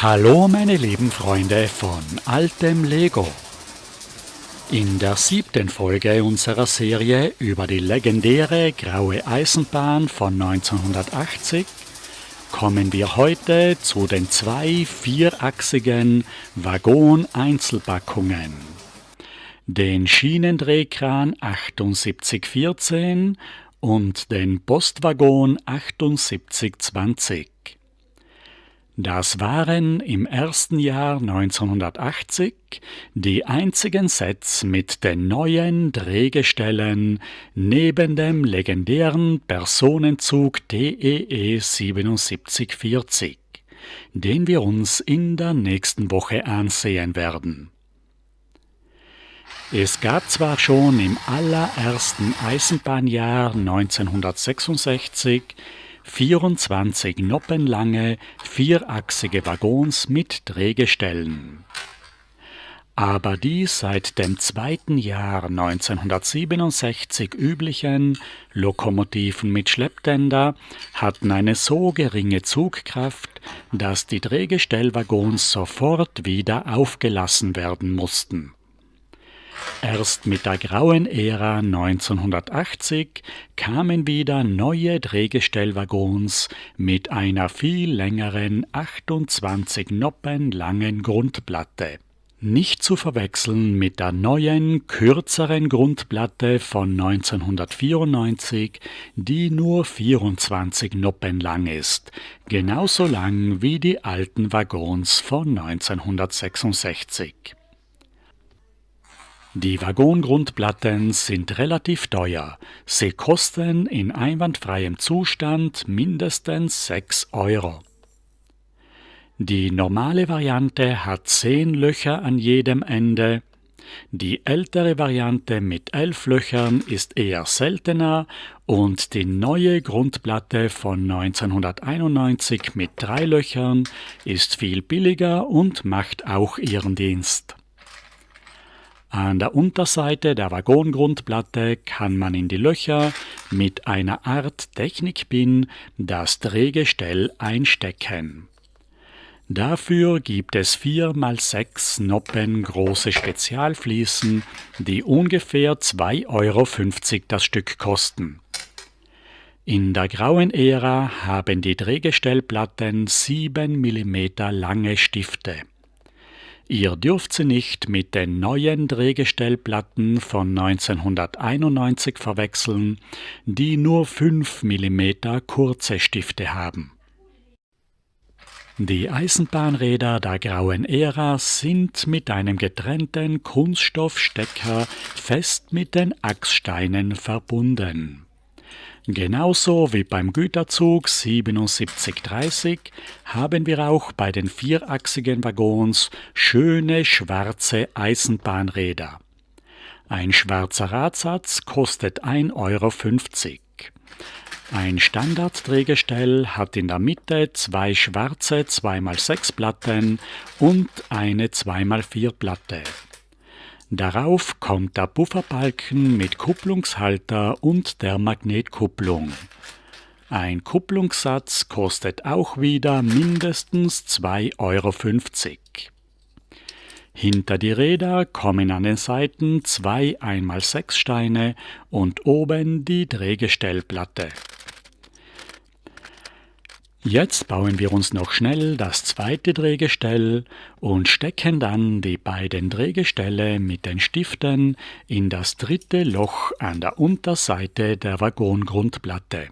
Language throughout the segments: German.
Hallo meine lieben Freunde von altem Lego. In der 7. Folge unserer Serie über die legendäre Graue Eisenbahn von 1980 kommen wir heute zu den zwei vierachsigen Waggon-Einzelpackungen, den Schienendrehkran 7814 und den Postwaggon 7820. Das waren im ersten Jahr 1980 die einzigen Sets mit den neuen Drehgestellen neben dem legendären Personenzug DEE 7740, den wir uns in der nächsten Woche ansehen werden. Es gab zwar schon im allerersten Eisenbahnjahr 1966 24 noppenlange, vierachsige Waggons mit Drehgestellen. Aber die seit dem zweiten Jahr 1967 üblichen Lokomotiven mit Schlepptender hatten eine so geringe Zugkraft, dass die Drehgestellwaggons sofort wieder aufgelassen werden mussten. Erst mit der grauen Ära 1980 kamen wieder neue Drehgestellwaggons mit einer viel längeren 28 Noppen langen Grundplatte. Nicht zu verwechseln mit der neuen, kürzeren Grundplatte von 1994, die nur 24 Noppen lang ist, genauso lang wie die alten Waggons von 1966. Die Waggongrundplatten sind relativ teuer. Sie kosten in einwandfreiem Zustand mindestens 6 €. Die normale Variante hat 10 Löcher an jedem Ende. Die ältere Variante mit 11 Löchern ist eher seltener und die neue Grundplatte von 1991 mit 3 Löchern ist viel billiger und macht auch ihren Dienst. An der Unterseite der Waggongrundplatte kann man in die Löcher mit einer Art Technikpin das Drehgestell einstecken. Dafür gibt es 4x6 Noppen große Spezialfliesen, die ungefähr 2,50 € das Stück kosten. In der grauen Ära haben die Drehgestellplatten 7 mm lange Stifte. Ihr dürft sie nicht mit den neuen Drehgestellplatten von 1991 verwechseln, die nur 5 mm kurze Stifte haben. Die Eisenbahnräder der grauen Ära sind mit einem getrennten Kunststoffstecker fest mit den Achssteinen verbunden. Genauso wie beim Güterzug 7730 haben wir auch bei den vierachsigen Waggons schöne schwarze Eisenbahnräder. Ein schwarzer Radsatz kostet 1,50 €. Ein Standarddrehgestell hat in der Mitte 2 schwarze 2x6 Platten und eine 2x4 Platte. Darauf kommt der Pufferbalken mit Kupplungshalter und der Magnetkupplung. Ein Kupplungssatz kostet auch wieder mindestens 2,50 €. Hinter die Räder kommen an den Seiten 2 1x6 Steine und oben die Drehgestellplatte. Jetzt bauen wir uns noch schnell das zweite Drehgestell und stecken dann die beiden Drehgestelle mit den Stiften in das dritte Loch an der Unterseite der Waggongrundplatte.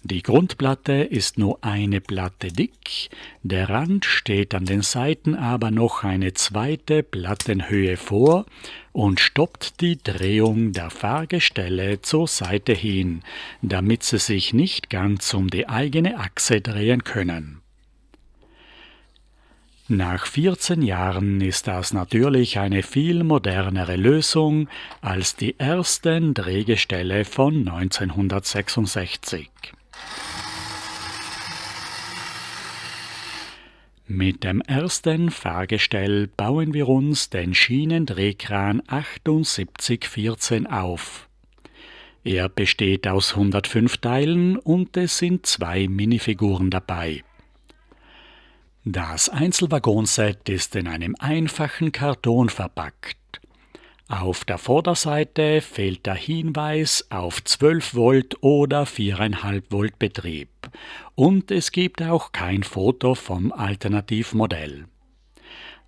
Die Grundplatte ist nur eine Platte dick, der Rand steht an den Seiten aber noch eine zweite Plattenhöhe vor und stoppt die Drehung der Fahrgestelle zur Seite hin, damit sie sich nicht ganz um die eigene Achse drehen können. Nach 14 Jahren ist das natürlich eine viel modernere Lösung als die ersten Drehgestelle von 1966. Mit dem ersten Fahrgestell bauen wir uns den Schienendrehkran 7814 auf. Er besteht aus 105 Teilen und es sind 2 Minifiguren dabei. Das Einzelwaggonset ist in einem einfachen Karton verpackt. Auf der Vorderseite fehlt der Hinweis auf 12 Volt oder 4,5 Volt Betrieb und es gibt auch kein Foto vom Alternativmodell.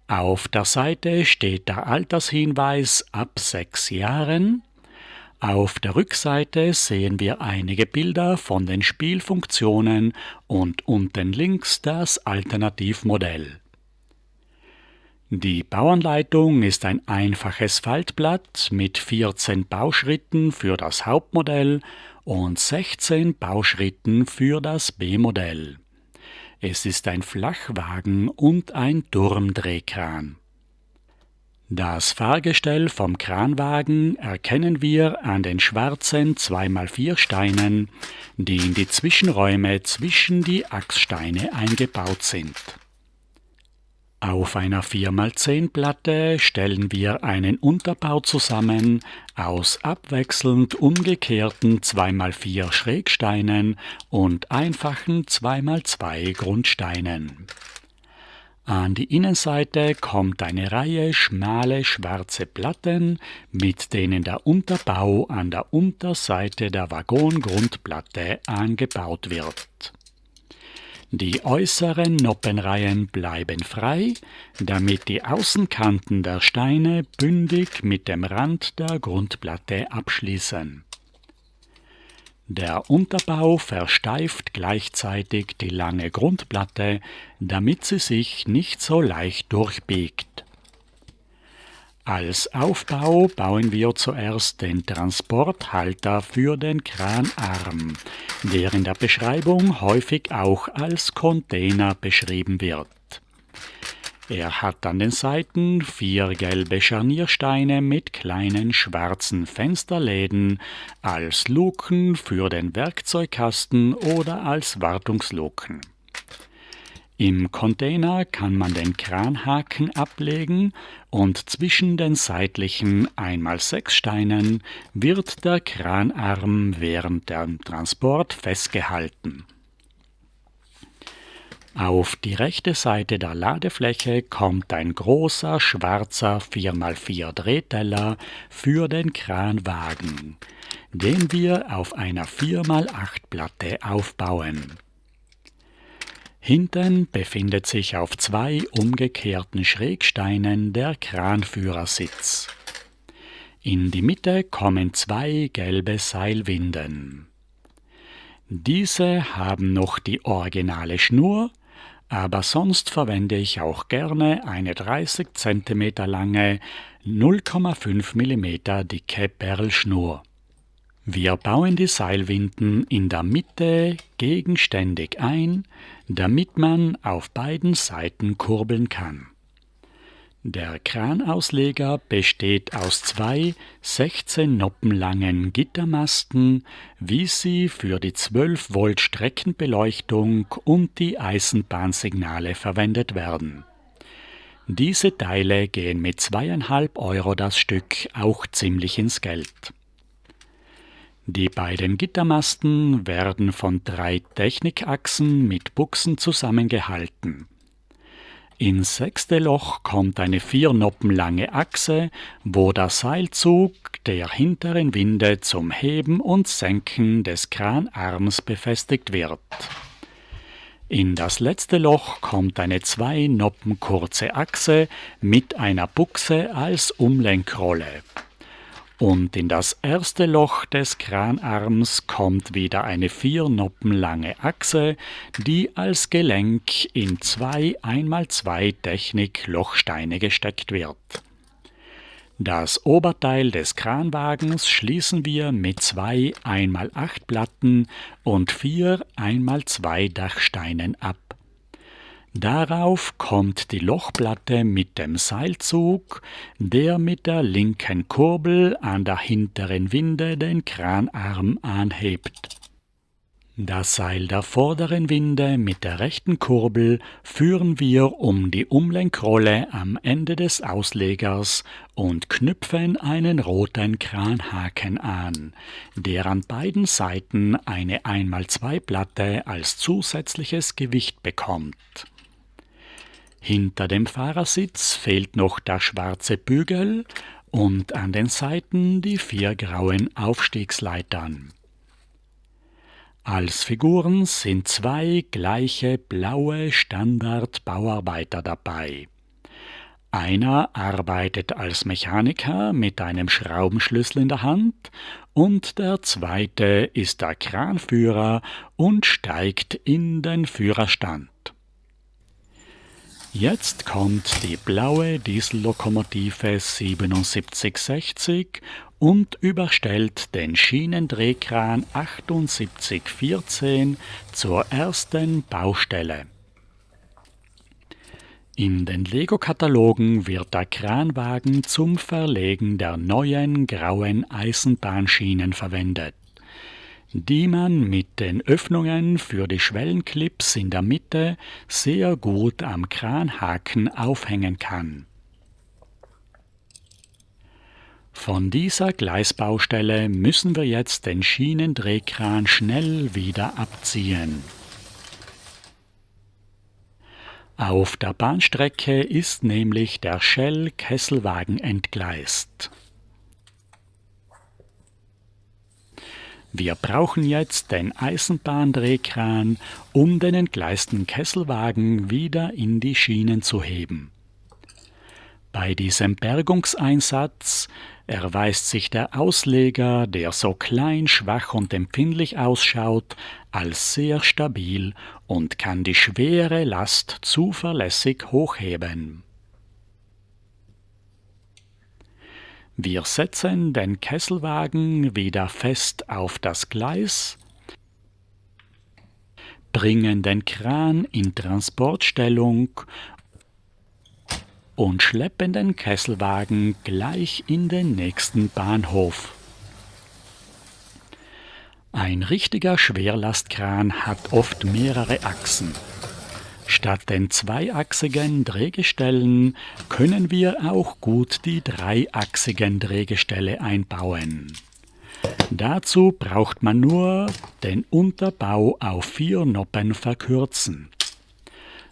Auf der Seite steht der Altershinweis ab 6 Jahren. Auf der Rückseite sehen wir einige Bilder von den Spielfunktionen und unten links das Alternativmodell. Die Bauanleitung ist ein einfaches Faltblatt mit 14 Bauschritten für das Hauptmodell und 16 Bauschritten für das B-Modell. Es ist ein Flachwagen und ein Turmdrehkran. Das Fahrgestell vom Kranwagen erkennen wir an den schwarzen 2x4 Steinen, die in die Zwischenräume zwischen die Achssteine eingebaut sind. Auf einer 4x10 Platte stellen wir einen Unterbau zusammen aus abwechselnd umgekehrten 2x4 Schrägsteinen und einfachen 2x2 Grundsteinen. An die Innenseite kommt eine Reihe schmale schwarze Platten, mit denen der Unterbau an der Unterseite der Waggongrundplatte angebaut wird. Die äußeren Noppenreihen bleiben frei, damit die Außenkanten der Steine bündig mit dem Rand der Grundplatte abschließen. Der Unterbau versteift gleichzeitig die lange Grundplatte, damit sie sich nicht so leicht durchbiegt. Als Aufbau bauen wir zuerst den Transporthalter für den Kranarm, der in der Beschreibung häufig auch als Container beschrieben wird. Er hat an den Seiten 4 gelbe Scharniersteine mit kleinen schwarzen Fensterläden als Luken für den Werkzeugkasten oder als Wartungsluken. Im Container kann man den Kranhaken ablegen und zwischen den seitlichen 1x6 Steinen wird der Kranarm während dem Transport festgehalten. Auf die rechte Seite der Ladefläche kommt ein großer schwarzer 4x4 Drehteller für den Kranwagen, den wir auf einer 4x8 Platte aufbauen. Hinten befindet sich auf 2 umgekehrten Schrägsteinen der Kranführersitz. In die Mitte kommen 2 gelbe Seilwinden. Diese haben noch die originale Schnur, aber sonst verwende ich auch gerne eine 30 cm lange, 0,5 mm dicke Perlschnur. Wir bauen die Seilwinden in der Mitte gegenständig ein, damit man auf beiden Seiten kurbeln kann. Der Kranausleger besteht aus 2 16 Noppen langen Gittermasten, wie sie für die 12 Volt Streckenbeleuchtung und die Eisenbahnsignale verwendet werden. Diese Teile gehen mit 2,5 € das Stück auch ziemlich ins Geld. Die beiden Gittermasten werden von 3 Technikachsen mit Buchsen zusammengehalten. Ins 6. Loch kommt eine 4 Noppen lange Achse, wo der Seilzug der hinteren Winde zum Heben und Senken des Kranarms befestigt wird. In das letzte Loch kommt eine 2 Noppen kurze Achse mit einer Buchse als Umlenkrolle. Und in das erste Loch des Kranarms kommt wieder eine 4 Noppen lange Achse, die als Gelenk in 2 1x2 Technik-Lochsteine gesteckt wird. Das Oberteil des Kranwagens schließen wir mit 2 1x8 Platten und 4 1x2 Dachsteinen ab. Darauf kommt die Lochplatte mit dem Seilzug, der mit der linken Kurbel an der hinteren Winde den Kranarm anhebt. Das Seil der vorderen Winde mit der rechten Kurbel führen wir um die Umlenkrolle am Ende des Auslegers und knüpfen einen roten Kranhaken an, der an beiden Seiten eine 1x2 Platte als zusätzliches Gewicht bekommt. Hinter dem Fahrersitz fehlt noch der schwarze Bügel und an den Seiten die 4 grauen Aufstiegsleitern. Als Figuren sind 2 gleiche blaue Standard-Bauarbeiter dabei. Einer arbeitet als Mechaniker mit einem Schraubenschlüssel in der Hand und der zweite ist der Kranführer und steigt in den Führerstand. Jetzt kommt die blaue Diesellokomotive 7760 und überstellt den Schienendrehkran 7814 zur ersten Baustelle. In den Lego-Katalogen wird der Kranwagen zum Verlegen der neuen grauen Eisenbahnschienen verwendet, die man mit den Öffnungen für die Schwellenclips in der Mitte sehr gut am Kranhaken aufhängen kann. Von dieser Gleisbaustelle müssen wir jetzt den Schienendrehkran schnell wieder abziehen. Auf der Bahnstrecke ist nämlich der Shell-Kesselwagen entgleist. Wir brauchen jetzt den Eisenbahndrehkran, um den entgleisten Kesselwagen wieder in die Schienen zu heben. Bei diesem Bergungseinsatz erweist sich der Ausleger, der so klein, schwach und empfindlich ausschaut, als sehr stabil und kann die schwere Last zuverlässig hochheben. Wir setzen den Kesselwagen wieder fest auf das Gleis, bringen den Kran in Transportstellung und schleppen den Kesselwagen gleich in den nächsten Bahnhof. Ein richtiger Schwerlastkran hat oft mehrere Achsen. Statt den zweiachsigen Drehgestellen können wir auch gut die dreiachsigen Drehgestelle einbauen. Dazu braucht man nur den Unterbau auf 4 Noppen verkürzen.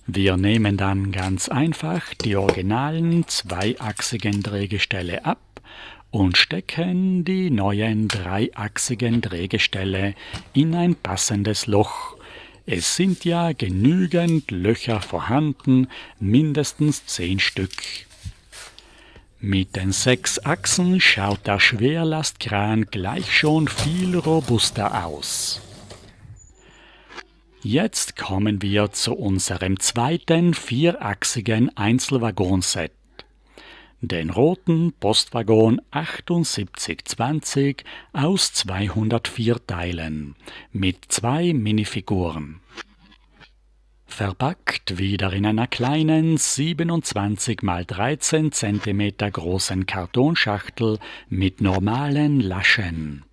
Wir nehmen dann ganz einfach die originalen zweiachsigen Drehgestelle ab und stecken die neuen dreiachsigen Drehgestelle in ein passendes Loch. Es sind ja genügend Löcher vorhanden, mindestens 10 Stück. Mit den 6 Achsen schaut der Schwerlastkran gleich schon viel robuster aus. Jetzt kommen wir zu unserem zweiten 4-achsigen Einzelwaggonset. Den roten Postwaggon 7820 aus 204 Teilen mit 2 Minifiguren. Verpackt wieder in einer kleinen 27 x 13 cm großen Kartonschachtel mit normalen Laschen.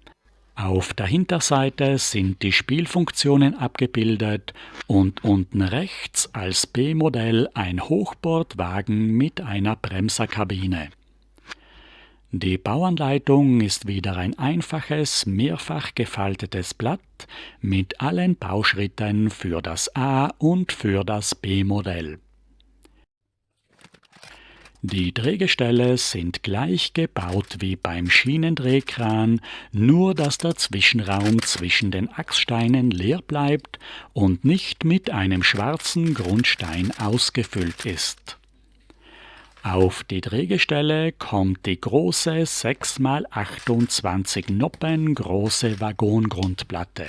Auf der Hinterseite sind die Spielfunktionen abgebildet und unten rechts als B-Modell ein Hochbordwagen mit einer Bremserkabine. Die Bauanleitung ist wieder ein einfaches, mehrfach gefaltetes Blatt mit allen Bauschritten für das A- und für das B-Modell. Die Drehgestelle sind gleich gebaut wie beim Schienendrehkran, nur dass der Zwischenraum zwischen den Achssteinen leer bleibt und nicht mit einem schwarzen Grundstein ausgefüllt ist. Auf die Drehgestelle kommt die große 6 x 28 Noppen große Waggongrundplatte.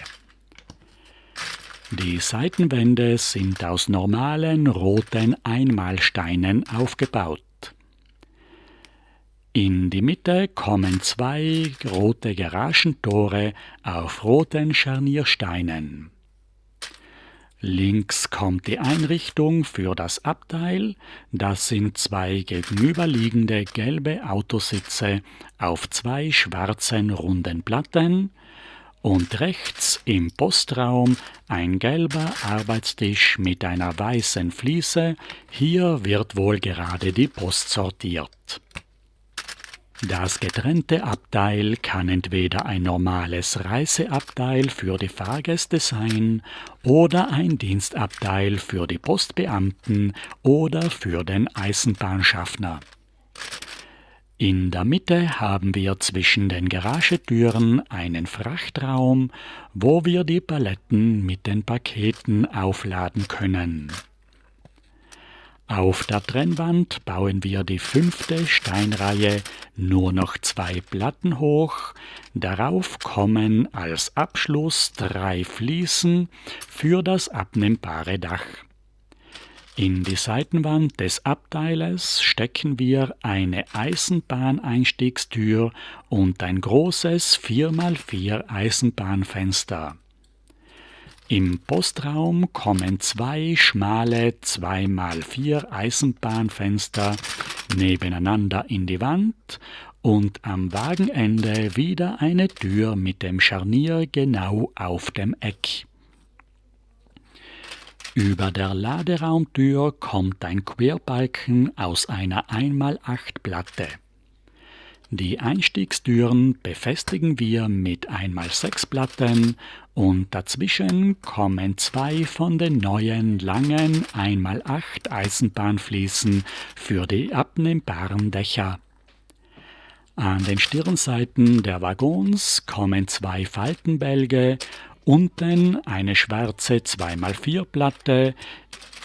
Die Seitenwände sind aus normalen roten Einmalsteinen aufgebaut. In die Mitte kommen 2 rote Garagentore auf roten Scharniersteinen. Links kommt die Einrichtung für das Abteil, das sind 2 gegenüberliegende gelbe Autositze auf 2 schwarzen runden Platten und rechts im Postraum ein gelber Arbeitstisch mit einer weißen Fliese, hier wird wohl gerade die Post sortiert. Das getrennte Abteil kann entweder ein normales Reiseabteil für die Fahrgäste sein oder ein Dienstabteil für die Postbeamten oder für den Eisenbahnschaffner. In der Mitte haben wir zwischen den Garagetüren einen Frachtraum, wo wir die Paletten mit den Paketen aufladen können. Auf der Trennwand bauen wir die 5. Steinreihe nur noch 2 Platten hoch, darauf kommen als Abschluss 3 Fliesen für das abnehmbare Dach. In die Seitenwand des Abteiles stecken wir eine Eisenbahneinstiegstür und ein großes 4x4 Eisenbahnfenster. Im Postraum kommen 2 schmale 2x4 Eisenbahnfenster nebeneinander in die Wand und am Wagenende wieder eine Tür mit dem Scharnier genau auf dem Eck. Über der Laderaumtür kommt ein Querbalken aus einer 1x8 Platte. Die Einstiegstüren befestigen wir mit 1x6 Platten und dazwischen kommen 2 von den neuen langen 1x8 Eisenbahnfliesen für die abnehmbaren Dächer. An den Stirnseiten der Waggons kommen 2 Faltenbälge, unten eine schwarze 2x4 Platte,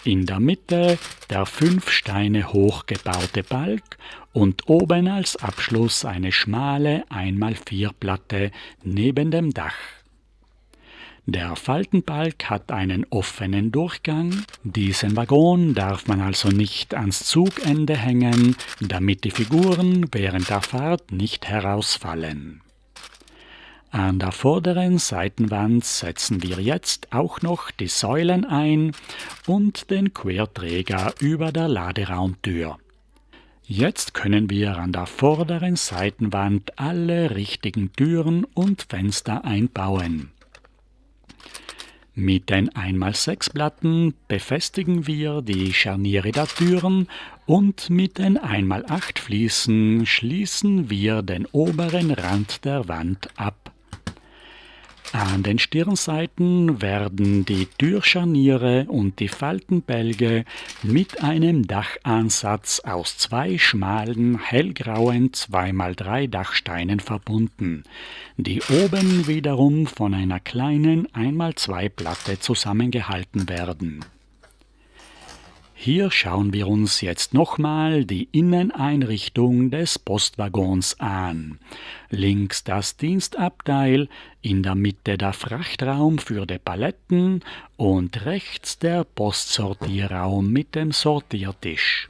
in der Mitte der 5 Steine hoch gebaute Balk und oben als Abschluss eine schmale 1x4 Platte neben dem Dach. Der Faltenbalk hat einen offenen Durchgang, diesen Waggon darf man also nicht ans Zugende hängen, damit die Figuren während der Fahrt nicht herausfallen. An der vorderen Seitenwand setzen wir jetzt auch noch die Säulen ein und den Querträger über der Laderaumtür. Jetzt können wir an der vorderen Seitenwand alle richtigen Türen und Fenster einbauen. Mit den 1x6 Platten befestigen wir die Scharniere der Türen und mit den 1x8 Fliesen schließen wir den oberen Rand der Wand ab. An den Stirnseiten werden die Türscharniere und die Faltenbälge mit einem Dachansatz aus 2 schmalen, hellgrauen 2x3 Dachsteinen verbunden, die oben wiederum von einer kleinen 1x2 Platte zusammengehalten werden. Hier schauen wir uns jetzt nochmal die Inneneinrichtung des Postwaggons an. Links das Dienstabteil, in der Mitte der Frachtraum für die Paletten und rechts der Postsortierraum mit dem Sortiertisch.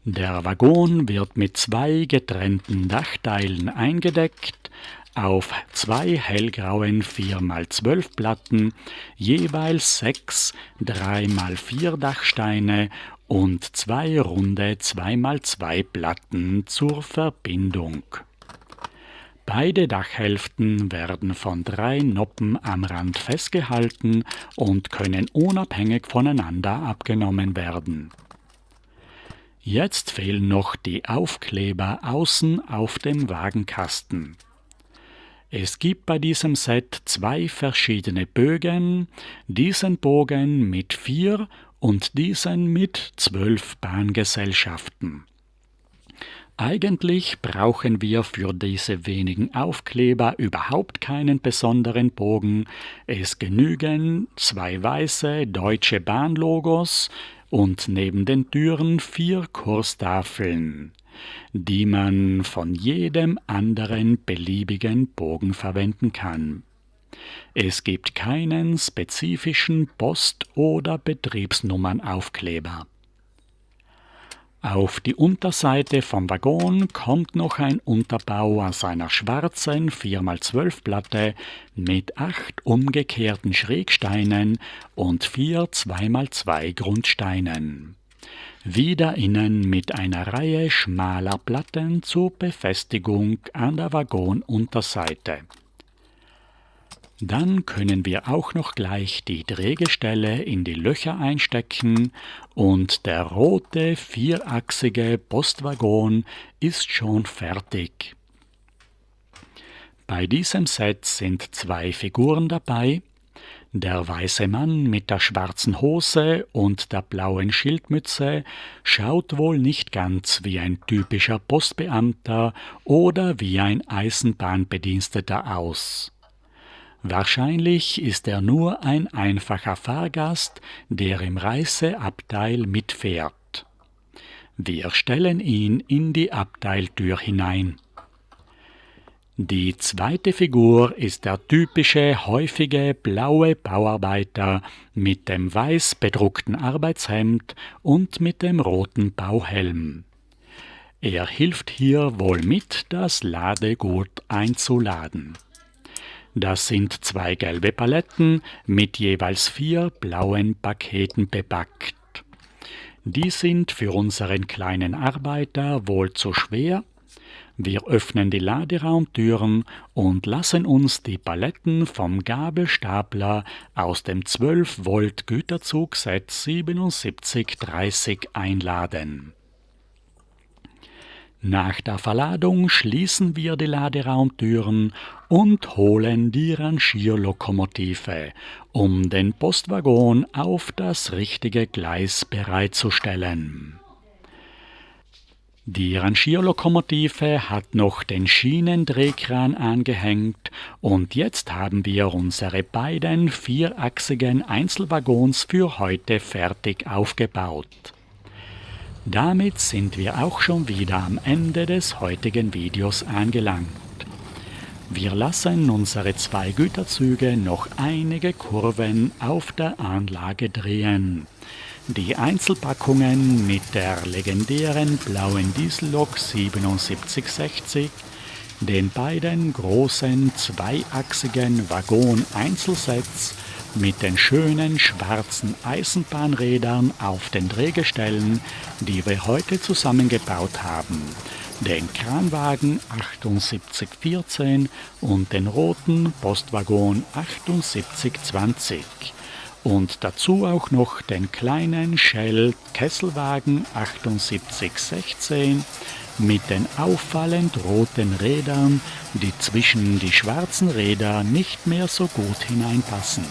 Der Waggon wird mit 2 getrennten Dachteilen eingedeckt, auf 2 hellgrauen 4x12 Platten, jeweils 6 3x4 Dachsteine und 2 runde 2x2 Platten zur Verbindung. Beide Dachhälften werden von 3 Noppen am Rand festgehalten und können unabhängig voneinander abgenommen werden. Jetzt fehlen noch die Aufkleber außen auf dem Wagenkasten. Es gibt bei diesem Set 2 verschiedene Bögen, diesen Bogen mit 4 und diesen mit 12 Bahngesellschaften. Eigentlich brauchen wir für diese wenigen Aufkleber überhaupt keinen besonderen Bogen. Es genügen 2 weiße Deutsche Bahn-Logos und neben den Türen 4 Kurstafeln, die man von jedem anderen beliebigen Bogen verwenden kann. Es gibt keinen spezifischen Post- oder Betriebsnummernaufkleber. Auf die Unterseite vom Waggon kommt noch ein Unterbau aus einer schwarzen 4x12 Platte mit 8 umgekehrten Schrägsteinen und 4 2x2 Grundsteinen. Wieder innen mit einer Reihe schmaler Platten zur Befestigung an der Waggonunterseite. Dann können wir auch noch gleich die Drehgestelle in die Löcher einstecken und der rote vierachsige Postwagon ist schon fertig. Bei diesem Set sind 2 Figuren dabei. Der weiße Mann mit der schwarzen Hose und der blauen Schildmütze schaut wohl nicht ganz wie ein typischer Postbeamter oder wie ein Eisenbahnbediensteter aus. Wahrscheinlich ist er nur ein einfacher Fahrgast, der im Reiseabteil mitfährt. Wir stellen ihn in die Abteiltür hinein. Die zweite Figur ist der typische, häufige blaue Bauarbeiter mit dem weiß bedruckten Arbeitshemd und mit dem roten Bauhelm. Er hilft hier wohl mit, das Ladegut einzuladen. Das sind 2 gelbe Paletten mit jeweils 4 blauen Paketen bepackt. Die sind für unseren kleinen Arbeiter wohl zu schwer. Wir öffnen die Laderaumtüren und lassen uns die Paletten vom Gabelstapler aus dem 12 Volt Güterzugset 7730 einladen. Nach der Verladung schließen wir die Laderaumtüren und holen die Rangierlokomotive, um den Postwaggon auf das richtige Gleis bereitzustellen. Die Rangierlokomotive hat noch den Schienendrehkran angehängt und jetzt haben wir unsere beiden vierachsigen Einzelwaggons für heute fertig aufgebaut. Damit sind wir auch schon wieder am Ende des heutigen Videos angelangt. Wir lassen unsere 2 Güterzüge noch einige Kurven auf der Anlage drehen. Die Einzelpackungen mit der legendären blauen Diesellok 7760, den beiden großen zweiachsigen Waggon-Einzelsets mit den schönen schwarzen Eisenbahnrädern auf den Drehgestellen, die wir heute zusammengebaut haben, den Kranwagen 7814 und den roten Postwaggon 7820. Und dazu auch noch den kleinen Shell Kesselwagen 7816 mit den auffallend roten Rädern, die zwischen die schwarzen Räder nicht mehr so gut hineinpassen.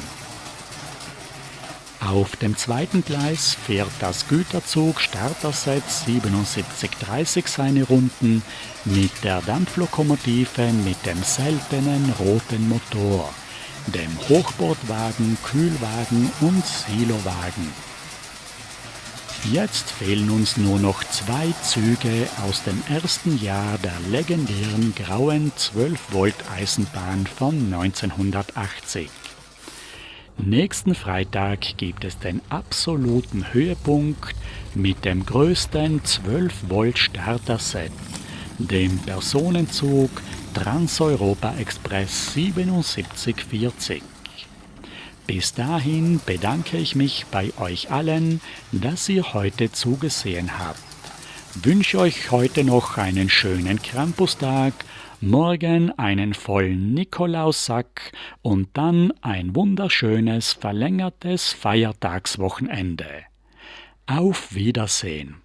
Auf dem zweiten Gleis fährt das Güterzug Starter-Set 7730 seine Runden mit der Dampflokomotive mit dem seltenen roten Motor, dem Hochbordwagen, Kühlwagen und Silowagen. Jetzt fehlen uns nur noch 2 Züge aus dem ersten Jahr der legendären grauen 12-Volt-Eisenbahn von 1980. Nächsten Freitag gibt es den absoluten Höhepunkt mit dem größten 12-Volt-Starter-Set, dem Personenzug Trans-Europa Express 7740. Bis dahin bedanke ich mich bei euch allen, dass ihr heute zugesehen habt. Wünsche euch heute noch einen schönen Krampustag, morgen einen vollen Nikolaussack und dann ein wunderschönes verlängertes Feiertagswochenende. Auf Wiedersehen!